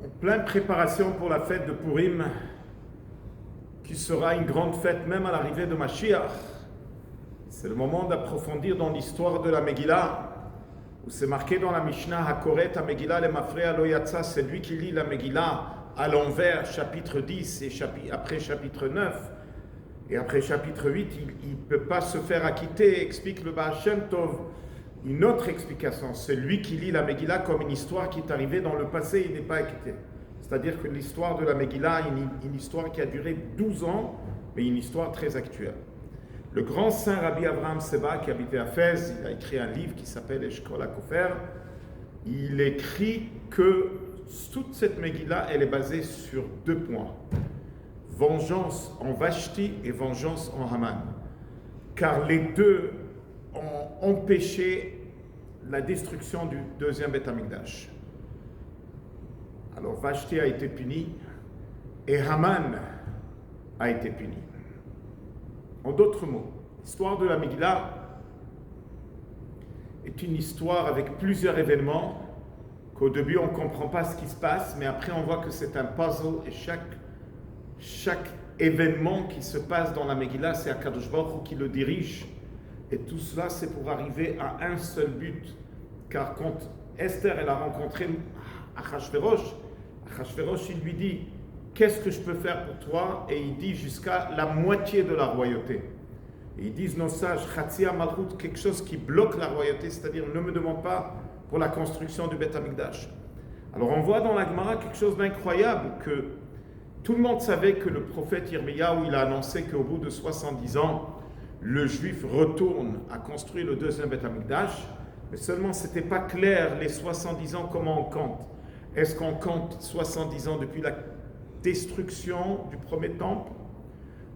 En pleine préparation pour la fête de Purim, qui sera une grande fête même à l'arrivée de Mashiach. C'est le moment d'approfondir dans l'histoire de la Megillah, où c'est marqué dans la Mishnah, Hakoret Megillah le Mafrea lo yatsa, c'est lui qui lit la Megillah à l'envers, chapitre 10 et après chapitre 9. Et après chapitre 8, il ne peut pas se faire acquitter, explique le Baal Shem Tov. Une autre explication, c'est lui qui lit la Megillah comme une histoire qui est arrivée dans le passé, il n'est pas acquitté. C'est-à-dire que l'histoire de la Megillah est une histoire qui a duré 12 ans, mais une histoire très actuelle. Le grand saint Rabbi Avraham Seba, qui habitait à Fès, il a écrit un livre qui s'appelle Eshkol HaKofer. Il écrit que toute cette Megillah, elle est basée sur deux points. Vengeance en Vashti et vengeance en Haman. Car les deux ont empêché la destruction du deuxième Beth Amikdash. Alors Vashti a été puni et Haman a été puni. En d'autres mots, l'histoire de la Megillah est une histoire avec plusieurs événements qu'au début on ne comprend pas ce qui se passe, mais après on voit que c'est un puzzle et chaque événement qui se passe dans la Megillah, c'est Akadosh Baruch Hu qui le dirige. Et tout cela, c'est pour arriver à un seul but. Car quand Esther elle a rencontré Achashverosh, il lui dit « Qu'est-ce que je peux faire pour toi ?» Et il dit jusqu'à la moitié de la royauté. Et ils disent nos sages « Chatzia Malchut » quelque chose qui bloque la royauté, c'est-à-dire ne me demande pas pour la construction du Beth Amikdash. Alors on voit dans la Gemara quelque chose d'incroyable, que tout le monde savait que le prophète Yirmiyahu, il a annoncé qu'au bout de 70 ans, le juif retourne à construire le deuxième Beth Amikdash, mais seulement ce n'était pas clair les 70 ans comment on compte. Est-ce qu'on compte 70 ans depuis la destruction du premier temple,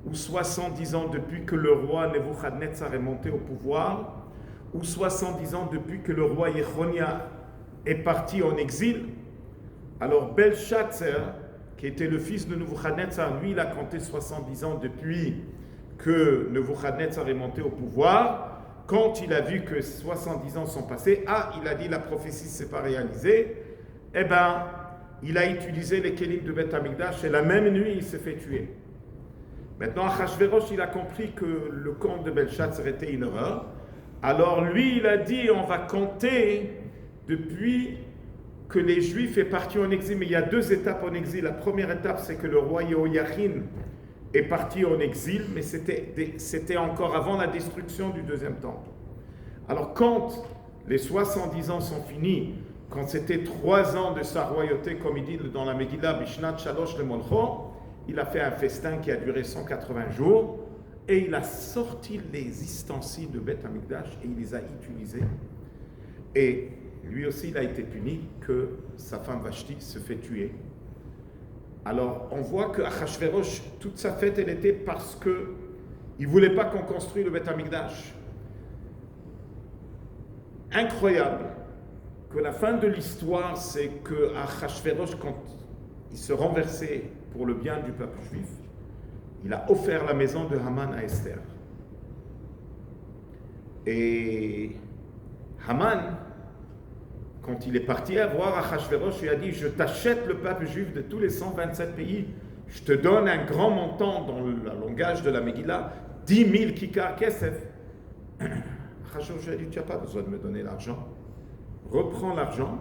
ou 70 ans depuis que le roi Nebuchadnezzar est monté au pouvoir, ou 70 ans depuis que le roi Yechonia est parti en exil? Alors Belshazzar, qui était le fils de Nebuchadnezzar, lui il a compté 70 ans depuis que Nebuchadnezzar est monté au pouvoir. Quand il a vu que 70 ans sont passés, il a dit la prophétie ne s'est pas réalisée, eh bien, il a utilisé les kélim de Beth Amikdash et la même nuit, il s'est fait tuer. Maintenant, Achashverosh, il a compris que le conte de Belshazzar était une erreur. Alors lui, il a dit, on va compter depuis que les Juifs sont partis en exil. Mais il y a deux étapes en exil. La première étape, c'est que le roi Yehoiachin est parti en exil, mais c'était encore avant la destruction du deuxième temple. Alors quand les 70 ans sont finis, quand c'était 3 ans de sa royauté, comme il dit dans la Megillah, Bishnat Shalosh le Molcho, il a fait un festin qui a duré 180 jours, et il a sorti les ustensiles de Beth Amikdash, et il les a utilisés. Et lui aussi, il a été puni, que sa femme Vashti se fait tuer. Alors, on voit que Achashverosh, toute sa fête, elle était parce que il ne voulait pas qu'on construise le Beth Amikdash. Incroyable que la fin de l'histoire, c'est que Achashverosh, quand il se renversait pour le bien du peuple juif, il a offert la maison de Haman à Esther. Et Haman, quand il est parti à voir Achashverosh, il a dit « Je t'achète le peuple juif de tous les 127 pays, je te donne un grand montant dans le langage de la Megillah, 10 000 kikar kesef. » Achashverosh a dit « Tu n'as pas besoin de me donner l'argent, reprends l'argent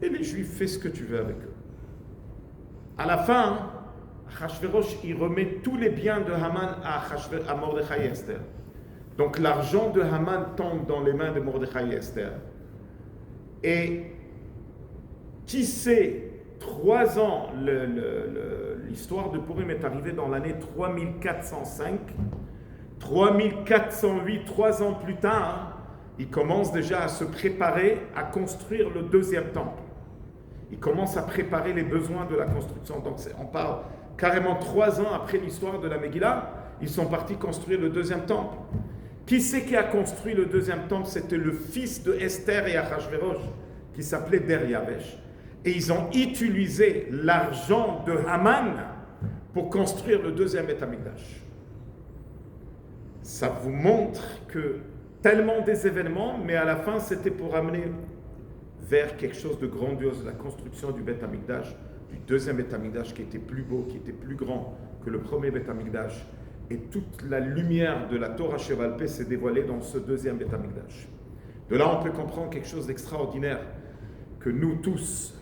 et les juifs, fais ce que tu veux avec eux. » À la fin, Achashverosh, il remet tous les biens de Haman à Mordechai et Esther. Donc l'argent de Haman tombe dans les mains de Mordechai et Esther. Et qui sait, 3 ans, l'histoire de Purim est arrivée dans l'année 3405, 3408, 3 ans plus tard, il commence déjà à se préparer à construire le deuxième temple. Il commence à préparer les besoins de la construction. Donc on parle carrément 3 ans après l'histoire de la Megillah, ils sont partis construire le deuxième temple. Qui c'est qui a construit le deuxième temple? C'était le fils de Esther et Achashverosh, qui s'appelait Deryavesh. Et ils ont utilisé l'argent de Haman pour construire le deuxième Beth Amikdash. Ça vous montre que tellement des événements, mais à la fin c'était pour amener vers quelque chose de grandiose, la construction du Beth Amikdash, du deuxième Beth Amikdash qui était plus beau, qui était plus grand que le premier Beth Amikdash. Et toute la lumière de la Torah Sheval Peh s'est dévoilée dans ce deuxième Beth Amikdash. De là, on peut comprendre quelque chose d'extraordinaire, que nous tous,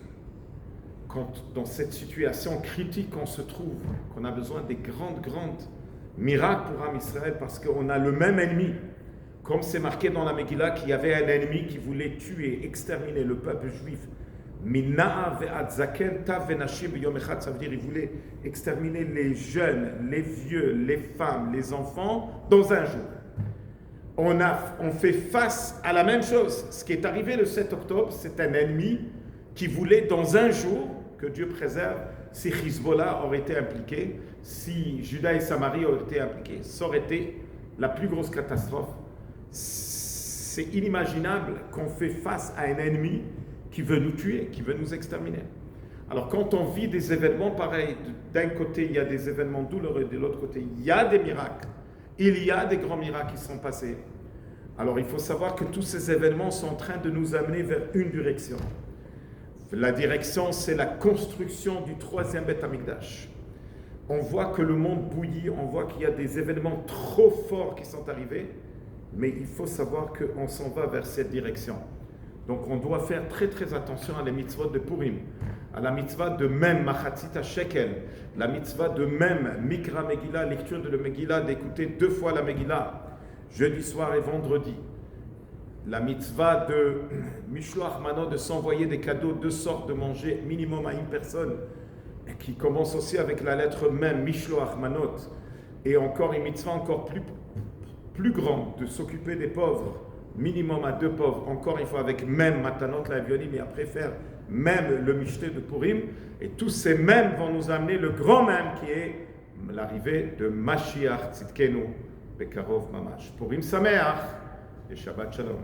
quand dans cette situation critique qu'on se trouve, qu'on a besoin des grandes miracles pour Am Israël, parce qu'on a le même ennemi, comme c'est marqué dans la Megillah qu'il y avait un ennemi qui voulait tuer, exterminer le peuple juif. Ça veut dire qu'il voulait exterminer les jeunes, les vieux, les femmes, les enfants dans un jour. On fait face à la même chose. Ce qui est arrivé le 7 octobre, c'est un ennemi qui voulait dans un jour, que Dieu préserve, si Hezbollah aurait été impliqué, si Juda et Samarie auraient été impliqués, ça aurait été la plus grosse catastrophe. C'est inimaginable qu'on fait face à un ennemi qui veut nous tuer, qui veut nous exterminer. Alors quand on vit des événements pareils, d'un côté il y a des événements douloureux, de l'autre côté il y a des miracles, il y a des grands miracles qui sont passés. Alors il faut savoir que tous ces événements sont en train de nous amener vers une direction. La direction, c'est la construction du troisième Beth Amikdash. On voit que le monde bouillit, on voit qu'il y a des événements trop forts qui sont arrivés, mais il faut savoir qu'on s'en va vers cette direction. Donc on doit faire très très attention à la mitzvot de Purim, à la mitzvah de même Machatzit Shekel, la mitzvah de même Mikra Megillah, lecture de la Megillah, d'écouter 2 fois la Megillah, jeudi soir et vendredi. La mitzvah de Mishloach Manot, de s'envoyer des cadeaux, 2 sortes de manger minimum à une personne, qui commence aussi avec la lettre même, Mishloach Manot, et encore une mitzvah encore plus grande, de s'occuper des pauvres, minimum à 2 pauvres, encore une fois avec même Matanot la Violim, mais après faire même le Mishté de Purim, et tous ces mêmes vont nous amener le grand même qui est l'arrivée de Mashiach Tzidkenu Bekarov Mamash. Purim Sameach et Shabbat Shalom.